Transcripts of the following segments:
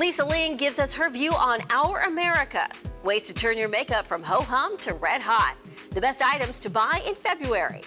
Lisa Ling gives us her view on our America. Ways to turn your makeup from ho-hum to red hot. The best items to buy in February.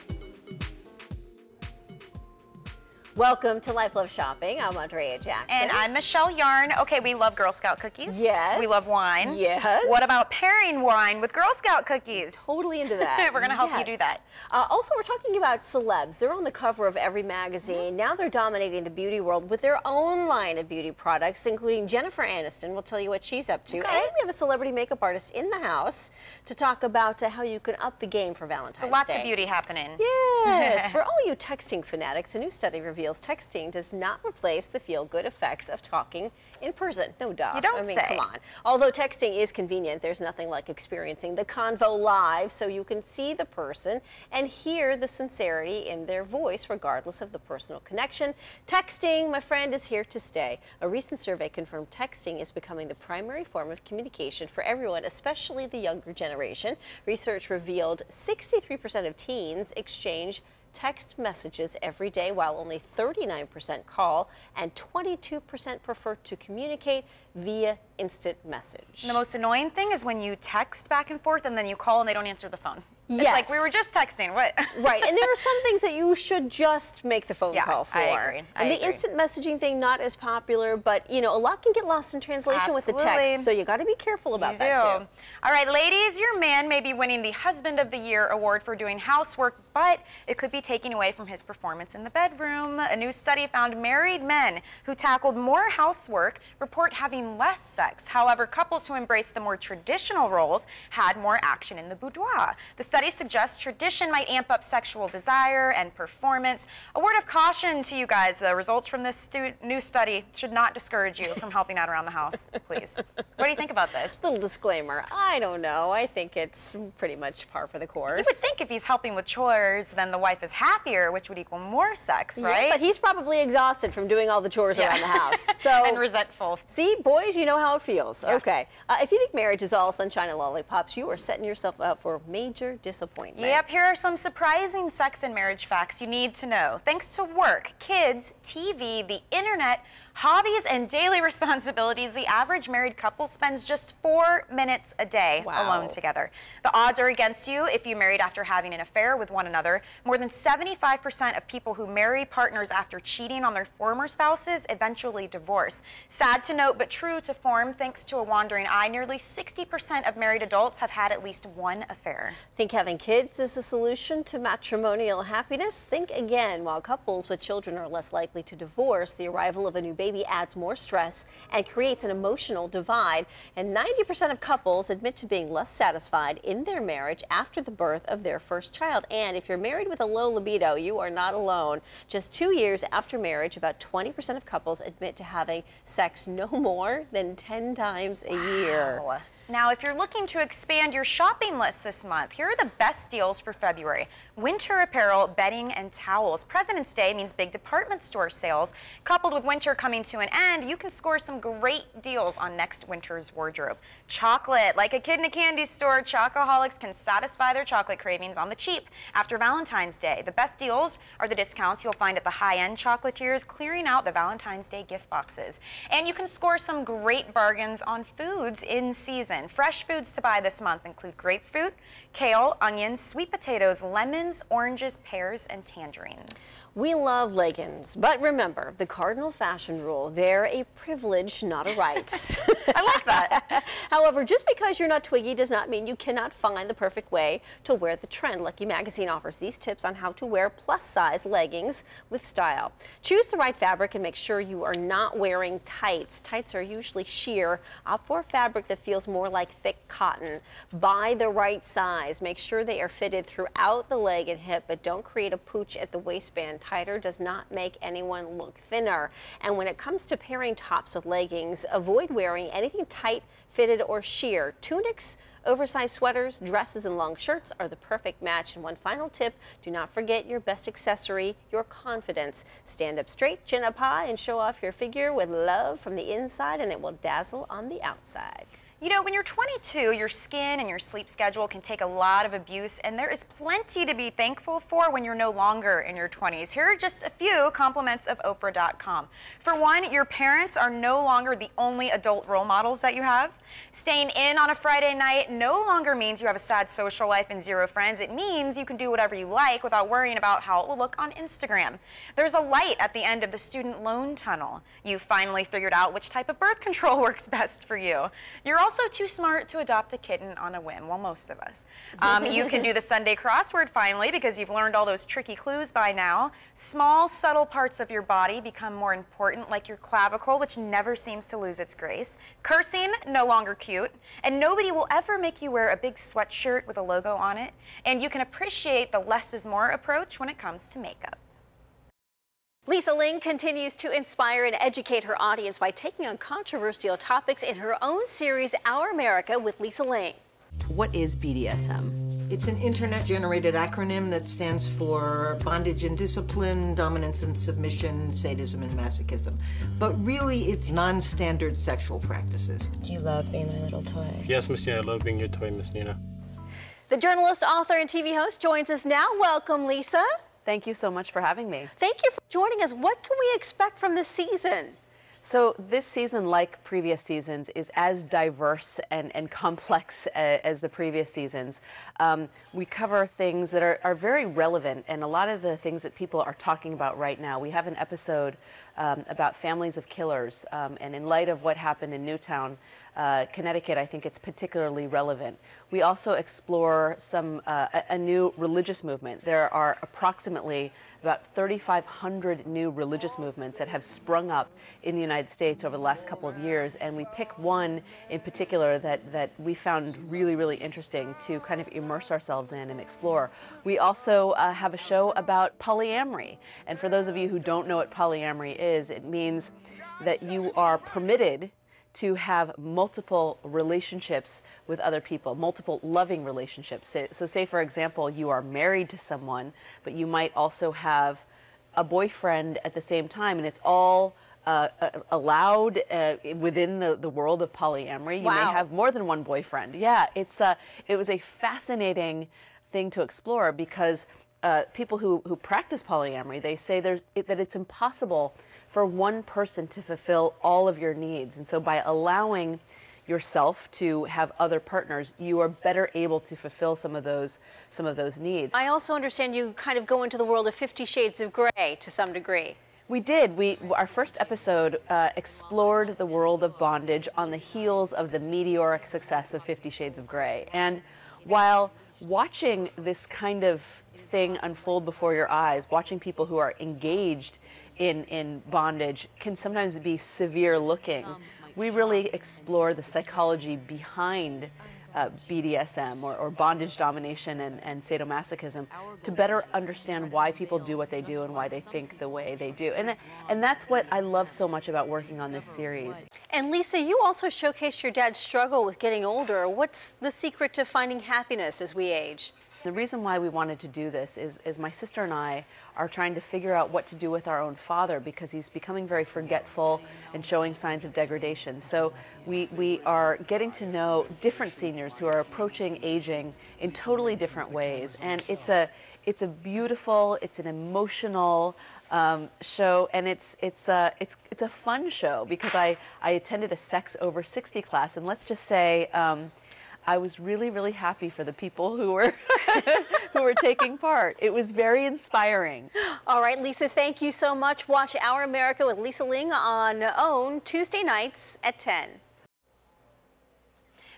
Welcome to Life Love Shopping. I'm Andrea Jackson. And I'm Michelle Yarn. Okay, we love Girl Scout cookies. Yes. We love wine. Yes. What about pairing wine with Girl Scout cookies? Totally into that. We're going to help you do that. Also, we're talking about celebs. They're on the cover of every magazine. Now they're dominating the beauty world with their own line of beauty products, including Jennifer Aniston. We'll tell you what she's up to. Okay. And we have a celebrity makeup artist in the house to talk about how you can up the game for Valentine's Day. So lots of beauty happening. Yes. For all you texting fanatics, a new study reveals texting does not replace the feel-good effects of talking in person. No doubt. You don't say. Come on. Although texting is convenient, there's nothing like experiencing the convo live so you can see the person and hear the sincerity in their voice regardless of the personal connection. Texting, my friend, is here to stay. A recent survey confirmed texting is becoming the primary form of communication for everyone, especially the younger generation. Research revealed 63% of teens exchange text messages every day, while only 39% call and 22% prefer to communicate via instant message. The most annoying thing is when you text back and forth and then you call and they don't answer the phone. Yes. It's like we were just texting. What? Right, and there are some things that you should just make the phone call for. I agree. And the instant messaging thing, not as popular, but you know, a lot can get lost in translation with the text, so you got to be careful about that too. All right, ladies, your man may be winning the Husband of the Year award for doing housework, but it could be taken away from his performance in the bedroom. A new study found married men who tackled more housework report having less sex. However, couples who embraced the more traditional roles had more action in the boudoir. The study suggests tradition might amp up sexual desire and performance. A word of caution to you guys, the results from this new study should not discourage you from helping out around the house, please. What do you think about this? Little disclaimer, I don't know. I think it's pretty much par for the course. You would think if he's helping with chores, then the wife is happier, which would equal more sex, right? Yeah, but he's probably exhausted from doing all the chores around the house. So and resentful. See, boys, you know how it feels. Yeah. Okay. If you think marriage is all sunshine and lollipops, you are setting yourself up for major disappointment. Yep, here are some surprising sex and marriage facts you need to know. Thanks to work, kids, TV, the internet, hobbies, and daily responsibilities, the average married couple spends just 4 minutes a day alone together. The odds are against you if you married after having an affair with one another. More than 75% of people who marry partners after cheating on their former spouses eventually divorce. Sad to note, but true to form, thanks to a wandering eye, nearly 60% of married adults have had at least one affair. Think having kids is a solution to matrimonial happiness? Think again. While couples with children are less likely to divorce, the arrival of a new baby adds more stress and creates an emotional divide. And 90% of couples admit to being less satisfied in their marriage after the birth of their first child. And if you're married with a low libido, you are not alone. Just 2 years after marriage, about 20% of couples admit to having sex no more than 10 times a year. Now, if you're looking to expand your shopping list this month, here are the best deals for February. Winter apparel, bedding, and towels. President's Day means big department store sales. Coupled with winter coming to an end, you can score some great deals on next winter's wardrobe. Chocolate. Like a kid in a candy store, chocoholics can satisfy their chocolate cravings on the cheap after Valentine's Day. The best deals are the discounts you'll find at the high-end chocolatiers, clearing out the Valentine's Day gift boxes. And you can score some great bargains on foods in season. Fresh foods to buy this month include grapefruit, kale, onions, sweet potatoes, lemons, oranges, pears, and tangerines. We love leggings, but remember the cardinal fashion rule, they're a privilege, not a right. I like that. However, just because you're not Twiggy does not mean you cannot find the perfect way to wear the trend. Lucky Magazine offers these tips on how to wear plus-size leggings with style. Choose the right fabric and make sure you are not wearing tights. Tights are usually sheer. Opt for a fabric that feels more like thick cotton. Buy the right size. Make sure they are fitted throughout the leg and hip, but don't create a pooch at the waistband. Tighter does not make anyone look thinner. And when it comes to pairing tops with leggings, avoid wearing anything tight, fitted, or sheer. Tunics, oversized sweaters, dresses, and long shirts are the perfect match. And one final tip, do not forget your best accessory, your confidence. Stand up straight, chin up high, and show off your figure with love from the inside, and it will dazzle on the outside. You know, when you're 22, your skin and your sleep schedule can take a lot of abuse, and there is plenty to be thankful for when you're no longer in your 20s. Here are just a few compliments of Oprah.com. For one, your parents are no longer the only adult role models that you have. Staying in on a Friday night no longer means you have a sad social life and zero friends. It means you can do whatever you like without worrying about how it will look on Instagram. There's a light at the end of the student loan tunnel. You finally figured out which type of birth control works best for you. You're also too smart to adopt a kitten on a whim, well, most of us. You can do the Sunday crossword finally because you've learned all those tricky clues by now. Small, subtle parts of your body become more important, like your clavicle, which never seems to lose its grace. Cursing, no longer cute. And nobody will ever make you wear a big sweatshirt with a logo on it. And you can appreciate the less is more approach when it comes to makeup. Lisa Ling continues to inspire and educate her audience by taking on controversial topics in her own series, Our America with Lisa Ling. What is BDSM? It's an internet-generated acronym that stands for bondage and discipline, dominance and submission, sadism and masochism. But really, it's non-standard sexual practices. Do you love being my little toy? Yes, Miss Nina, I love being your toy, Miss Nina. The journalist, author, and TV host joins us now. Welcome, Lisa. Thank you so much for having me. Thank you for joining us. What can we expect from this season? So this season, like previous seasons, is as diverse and complex as the previous seasons. We cover things that are very relevant, and a lot of the things that people are talking about right now. We have an episode about families of killers, and in light of what happened in Newtown, Connecticut, I think it's particularly relevant. We also explore a new religious movement. There are approximately about 3,500 new religious movements that have sprung up in the United States over the last couple of years, and we pick one in particular that we found really, really interesting to kind of immerse ourselves in and explore. We also have a show about polyamory, and for those of you who don't know what polyamory is, it means that you are permitted to have multiple relationships with other people, multiple loving relationships. So say, for example, you are married to someone, but you might also have a boyfriend at the same time, and it's all allowed within the world of polyamory. You Wow. may have more than one boyfriend. Yeah, it was a fascinating thing to explore because people who practice polyamory, they say that it's impossible for one person to fulfill all of your needs. And so by allowing yourself to have other partners, you are better able to fulfill some of those needs. I also understand you kind of go into the world of 50 Shades of Grey to some degree. We did. Our first episode explored the world of bondage on the heels of the meteoric success of 50 Shades of Grey. And while watching this kind of thing unfold before your eyes, watching people who are engaged in bondage can sometimes be severe looking. We really explore the psychology behind BDSM or bondage domination and sadomasochism to better understand why people do what they do and why they think the way they do. And that's what I love so much about working on this series. And Lisa, you also showcased your dad's struggle with getting older. What's the secret to finding happiness as we age? The reason why we wanted to do this is my sister and I are trying to figure out what to do with our own father because he's becoming very forgetful and showing signs of degradation. So we are getting to know different seniors who are approaching aging in totally different ways. And it's a beautiful, it's an emotional show, and it's a fun show because I attended a Sex Over 60 class, and let's just say I was really, really happy for the people who were who were taking part. It was very inspiring. All right, Lisa, thank you so much. Watch Our America with Lisa Ling on OWN Tuesday nights at 10.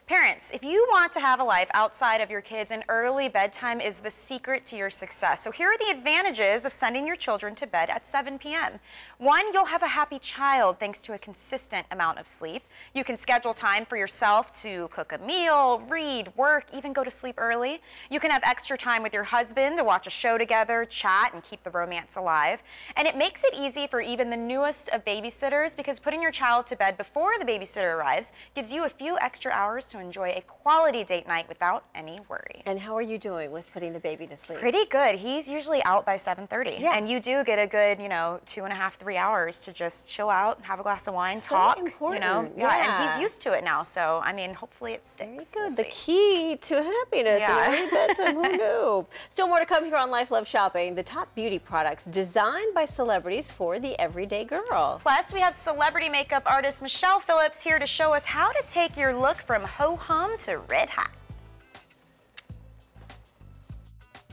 Parents, if you want to have a life outside of your kids, an early bedtime is the secret to your success. So here are the advantages of sending your children to bed at 7 p.m. One, you'll have a happy child thanks to a consistent amount of sleep. You can schedule time for yourself to cook a meal, read, work, even go to sleep early. You can have extra time with your husband to watch a show together, chat, and keep the romance alive. And it makes it easy for even the newest of babysitters because putting your child to bed before the babysitter arrives gives you a few extra hours to to enjoy a quality date night without any worry. And how are you doing with putting the baby to sleep? Pretty good. He's usually out by 7:30. Yeah. And you do get a good, 2.5, 3 hours to just chill out, have a glass of wine, So talk. important. Yeah, and he's used to it now. So, I mean, hopefully it sticks. Very We'll good. The see. key to happiness Yeah. in every bedtime. Who knew? Still more to come here on Life Love Shopping. The top beauty products designed by celebrities for the everyday girl. Plus, we have celebrity makeup artist Michelle Phillips here to show us how to take your look from ho-hum to red hot.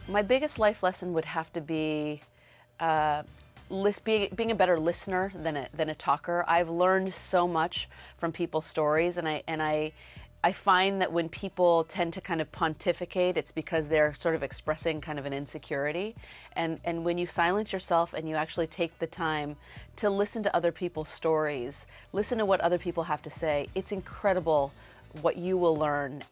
My biggest life lesson would have to be being a better listener than a talker. I've learned so much from people's stories, and I find that when people tend to kind of pontificate, it's because they're sort of expressing kind of an insecurity. And when you silence yourself and you actually take the time to listen to other people's stories, listen to what other people have to say, it's incredible what you will learn.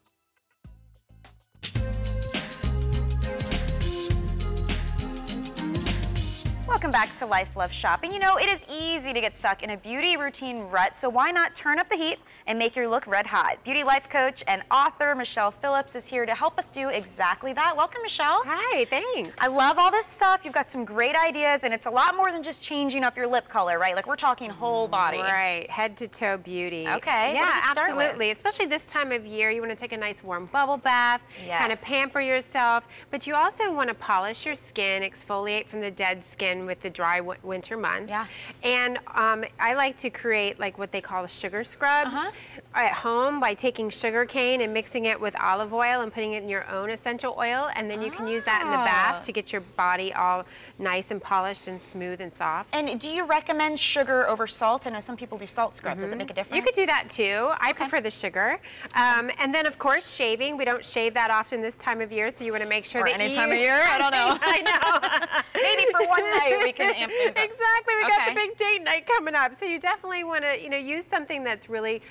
Welcome back to Life Love Shopping. It is easy to get stuck in a beauty routine rut, so why not turn up the heat and make your look red hot? Beauty life coach and author Michelle Phillips is here to help us do exactly that. Welcome, Michelle. Hi, thanks. I love all this stuff. You've got some great ideas, and it's a lot more than just changing up your lip color, right? Like, we're talking whole body. Right, head to toe beauty. Okay, Yeah, what did you start with? absolutely. Especially this time of year, you want to take a nice warm bubble bath, kind of Yes. pamper yourself, but you also want to polish your skin, exfoliate from the dead skin with the dry winter months. Yeah. And I like to create like what they call sugar scrubs at home by taking sugar cane and mixing it with olive oil and putting it in your own essential oil, and then you can use that in the bath to get your body all nice and polished and smooth and soft. And do you recommend sugar over salt? I know some people do salt scrubs. Does it make a difference? You could do that too. I prefer the sugar. And then of course shaving. We don't shave that often this time of year, so you want to make sure Or that any you time of year? I don't know. I know. Maybe for one night we can amp things up. Exactly. We got Okay. the big date night coming up, so you definitely want to, use something that's really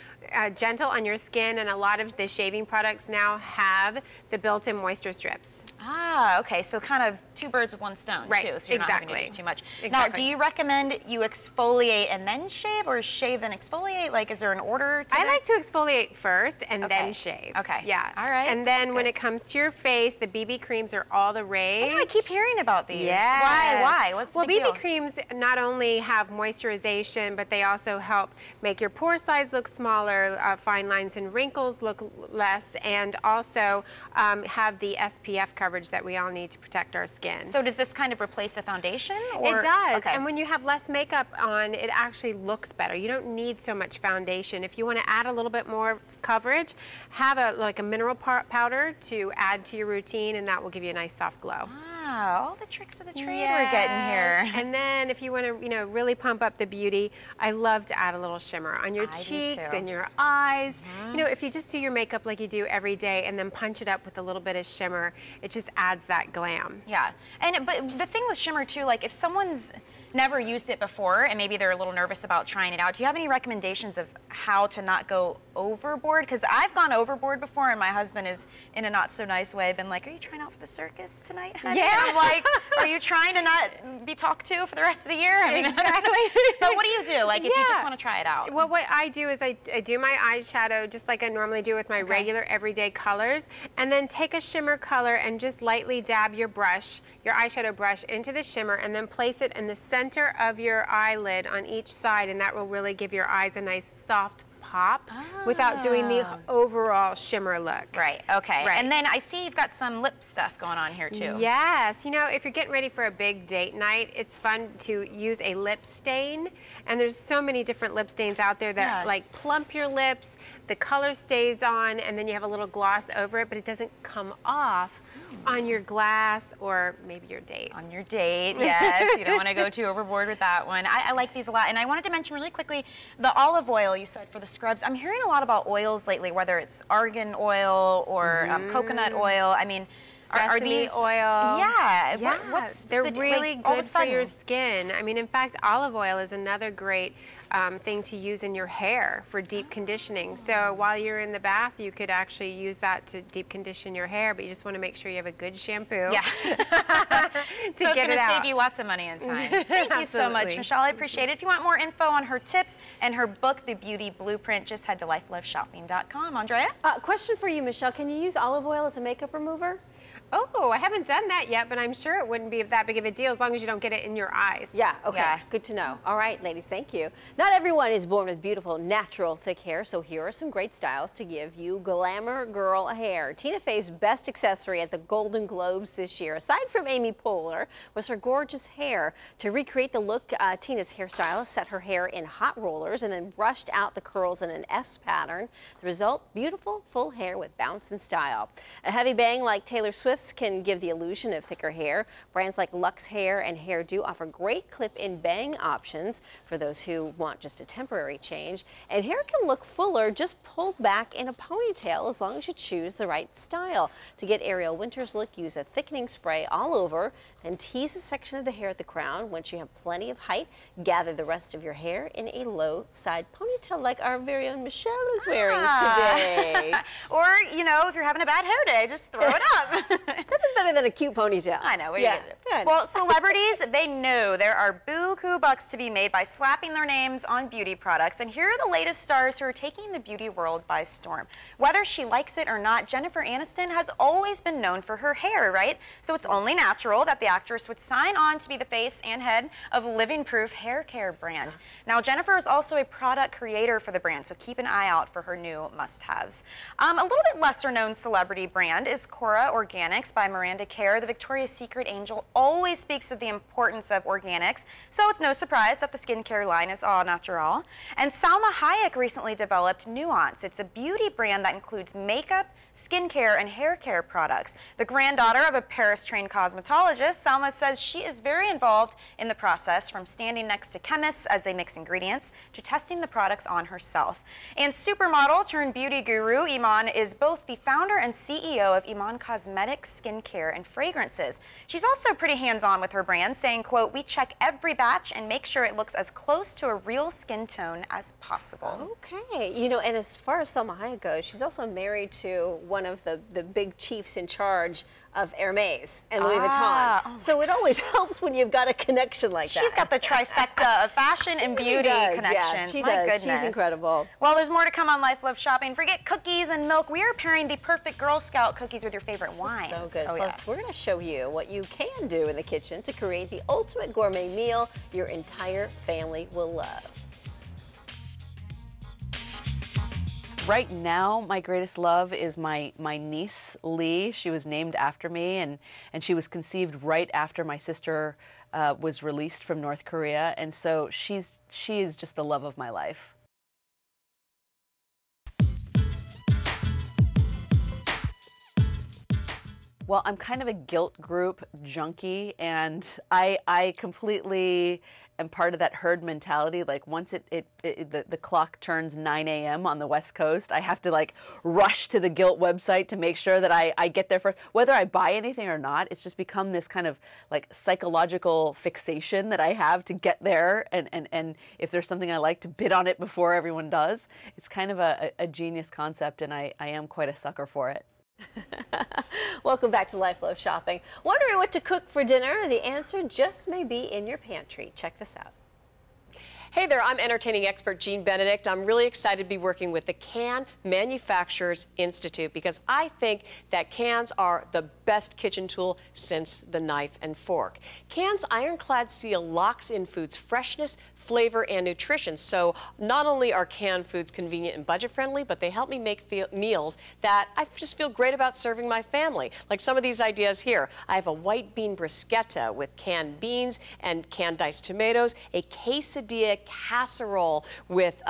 gentle on your skin. And a lot of the shaving products now have the built-in moisture strips. Ah, okay. So kind of two birds with one stone, Right, too. So you're not having to exactly. do too much. Now, Exactly. do you recommend you exfoliate and then shave, or shave then exfoliate? Like, is there an order to I this? like to exfoliate first and Okay. then shave. Okay. Yeah. All right. And then That's when good. it comes to your face, the BB creams are all the rage. I keep hearing about these. Yeah. Why? What's well, the big BB deal? creams not only have moisturization, but they also help make your pore size look smaller, fine lines and wrinkles look less, and also have the SPF coverage that we all need to protect our skin. So does this kind of replace a foundation? Or? It does, Okay. and when you have less makeup on, it actually looks better. You don't need so much foundation. If you want to add a little bit more coverage, have a mineral powder to add to your routine, and that will give you a nice soft glow. Ah, all the tricks of the trade we're getting here. And then if you want to, really pump up the beauty, I love to add a little shimmer on your I do cheeks too. and your eyes. If you just do your makeup like you do every day and then punch it up with a little bit of shimmer, it just adds that glam. Yeah, but the thing with shimmer too, like if someone's never used it before and maybe they're a little nervous about trying it out, do you have any recommendations of how to not go overboard? Because I've gone overboard before, and my husband is, in a not so nice way, been like, "Are you trying out for the circus tonight, honey?" Yeah. And I'm like, "Are you trying to not be talked to for the rest of the year?" I mean, Exactly. But what do you do? Like if you just Yeah. want to try it out? Well, what I do is I do my eyeshadow just like I normally do with my regular everyday colors, and then take a shimmer color and just lightly dab your eyeshadow brush into the shimmer, and then place it in the center of your eyelid on each side, and that will really give your eyes a nice soft pop without doing the overall shimmer look. Right, okay. Right. And then I see you've got some lip stuff going on here too. Yes, if you're getting ready for a big date night, it's fun to use a lip stain. And there's so many different lip stains out there that like plump your lips, the color stays on, and then you have a little gloss over it, but it doesn't come off on your glass or maybe your date. On your date, yes. You don't want to go too overboard with that one. I like these a lot. And I wanted to mention really quickly, the olive oil you said for the scrubs. I'm hearing a lot about oils lately, whether it's argan oil or coconut oil. I mean, Sesame these oil. Yeah. Yeah, What's they're really like, all of good a for your sudden- skin. I mean, in fact, olive oil is another great thing to use in your hair for deep conditioning. So while you're in the bath, you could actually use that to deep condition your hair, but you just want to make sure you have a good shampoo. Yeah. to So it's get going it to out. save you lots of money and time. Thank you so much, Absolutely. Michelle. I appreciate it. If you want more info on her tips and her book, The Beauty Blueprint, just head to lifeloveshopping.com. Andrea? Question for you, Michelle. Can you use olive oil as a makeup remover? Oh, I haven't done that yet, but I'm sure it wouldn't be that big of a deal as long as you don't get it in your eyes. Yeah, okay, Yeah. good to know. All right, ladies, thank you. Not everyone is born with beautiful, natural, thick hair, so here are some great styles to give you glamour girl hair. Tina Fey's best accessory at the Golden Globes this year, aside from Amy Poehler, was her gorgeous hair. To recreate the look, Tina's hairstylist set her hair in hot rollers and then brushed out the curls in an S pattern. The result, beautiful, full hair with bounce and style. A heavy bang like Taylor Swift's can give the illusion of thicker hair. Brands like Luxe Hair and Hairdo offer great clip-in bang options for those who want just a temporary change. And hair can look fuller, just pulled back in a ponytail as long as you choose the right style. To get Ariel Winter's look, use a thickening spray all over, then tease a section of the hair at the crown. Once you have plenty of height, gather the rest of your hair in a low side ponytail like our very own Michelle is wearing today. Or, you know, if you're having a bad hair day, just throw it up. Nothing better than a cute ponytail. I know. What Yeah, are you gonna do? good. Well, celebrities, they know there are buku bucks to be made by slapping their names on beauty products. And here are the latest stars who are taking the beauty world by storm. Whether she likes it or not, Jennifer Aniston has always been known for her hair, right? So it's only natural that the actress would sign on to be the face and head of Living Proof hair care brand. Now, Jennifer is also a product creator for the brand, so keep an eye out for her new must-haves. A little bit lesser known celebrity brand is Cora Organics by Miranda Kerr. The Victoria's Secret angel always speaks of the importance of organics, so it's no surprise that the skincare line is all natural. And Salma Hayek recently developed Nuance. It's a beauty brand that includes makeup, skincare, and hair care products. The granddaughter of a Paris-trained cosmetologist, Salma says she is very involved in the process, from standing next to chemists as they mix ingredients to testing the products on herself. And supermodel turned beauty guru Iman is both the founder and CEO of Iman Cosmetics, Skincare, and Fragrances. She's also pretty hands-on with her brand, saying, quote, "We check every batch and make sure it looks as close to a real skin tone as possible." Okay, you know, and as far as Salma Hayek goes, she's also married to one of the big chiefs in charge of Hermes and Louis Ah, Vuitton. So it always helps when you've got a connection like that. She's got the trifecta of fashion and really beauty does, connections. yeah, she My does. goodness. She's incredible. Well, there's more to come on Life Love Shopping. Forget cookies and milk. We are pairing the perfect Girl Scout cookies with your favorite wines. So good. Oh, Plus, yeah. we're going to show you what you can do in the kitchen to create the ultimate gourmet meal your entire family will love. Right now, my greatest love is my niece, Lee. She was named after me, and she was conceived right after my sister was released from North Korea, and so she is just the love of my life. Well, I'm kind of a guilt group junkie, and I completely am part of that herd mentality. Like once the clock turns 9 a.m. on the West Coast, I have to like rush to the Guilt website to make sure that I get there first. Whether I buy anything or not, it's just become this kind of like psychological fixation that I have to get there, and if there's something I like, to bid on it before everyone does. It's kind of a genius concept, and I am quite a sucker for it. Welcome back to Life Love Shopping. Wondering what to cook for dinner? The answer just may be in your pantry. Check this out. Hey there, I'm entertaining expert Jean Benedict. I'm really excited to be working with the Can Manufacturers Institute because I think that cans are the best kitchen tool since the knife and fork. Can's ironclad seal locks in food's freshness, flavor, and nutrition. So not only are canned foods convenient and budget friendly, but they help me make meals that I just feel great about serving my family. Like some of these ideas here. I have a white bean bruschetta with canned beans and canned diced tomatoes, a quesadilla casserole with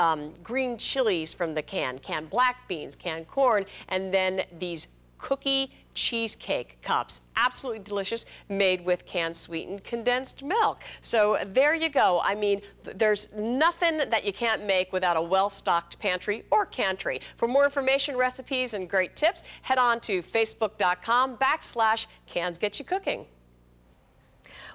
green chilies from the canned black beans, canned corn, and then these cookie cheesecake cups. Absolutely delicious, made with canned sweetened condensed milk. So there you go. I mean, there's nothing that you can't make without a well-stocked pantry or cantry. For more information, recipes, and great tips, head on to facebook.com/CansGetYouCooking.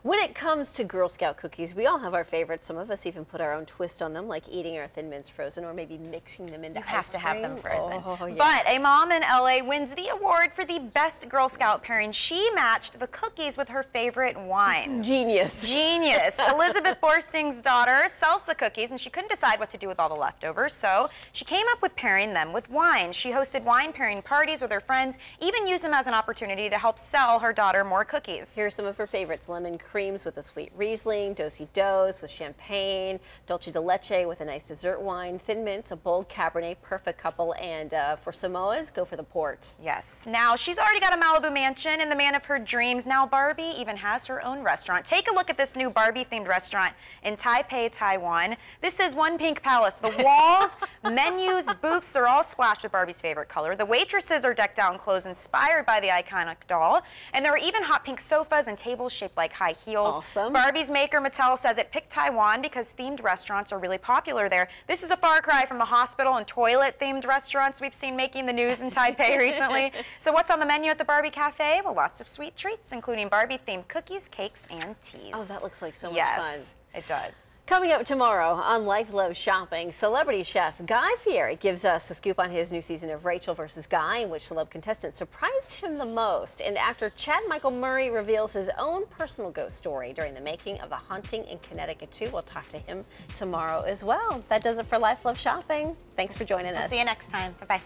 When it comes to Girl Scout cookies, we all have our favorites. Some of us even put our own twist on them, like eating our Thin Mints frozen or maybe mixing them into ice cream. Have to have them frozen. Oh, yeah. But a mom in LA wins the award for the best Girl Scout pairing. She matched the cookies with her favorite wine. Genius. Genius. Elizabeth Borsting's daughter sells the cookies, and she couldn't decide what to do with all the leftovers, so she came up with pairing them with wine. She hosted wine pairing parties with her friends, even used them as an opportunity to help sell her daughter more cookies. Here are some of her favorites: lemon creams with a sweet Riesling, do-si-dos with champagne, dulce de leche with a nice dessert wine, Thin Mints, a bold Cabernet, perfect couple, and for Samoas, go for the port. Yes. Now, she's already got a Malibu mansion and the man of her dreams. Now, Barbie even has her own restaurant. Take a look at this new Barbie-themed restaurant in Taipei, Taiwan. This is One Pink Palace. The walls, menus, booths are all splashed with Barbie's favorite color. The waitresses are decked out in clothes inspired by the iconic doll, and there are even hot pink sofas and tables shaped like high heels. Awesome. Barbie's maker, Mattel, says it picked Taiwan because themed restaurants are really popular there. This is a far cry from the hospital and toilet-themed restaurants we've seen making the news in Taipei recently. So what's on the menu at the Barbie Cafe? Well, lots of sweet treats, including Barbie-themed cookies, cakes, and teas. Oh, that looks like so much yes, fun. It does. Coming up tomorrow on Life Loves Shopping, celebrity chef Guy Fieri gives us a scoop on his new season of Rachel vs. Guy, in which celeb contestants surprised him the most. And actor Chad Michael Murray reveals his own personal ghost story during the making of The Haunting in Connecticut 2. We'll talk to him tomorrow as well. That does it for Life Loves Shopping. Thanks for joining us. See you next time. Bye-bye.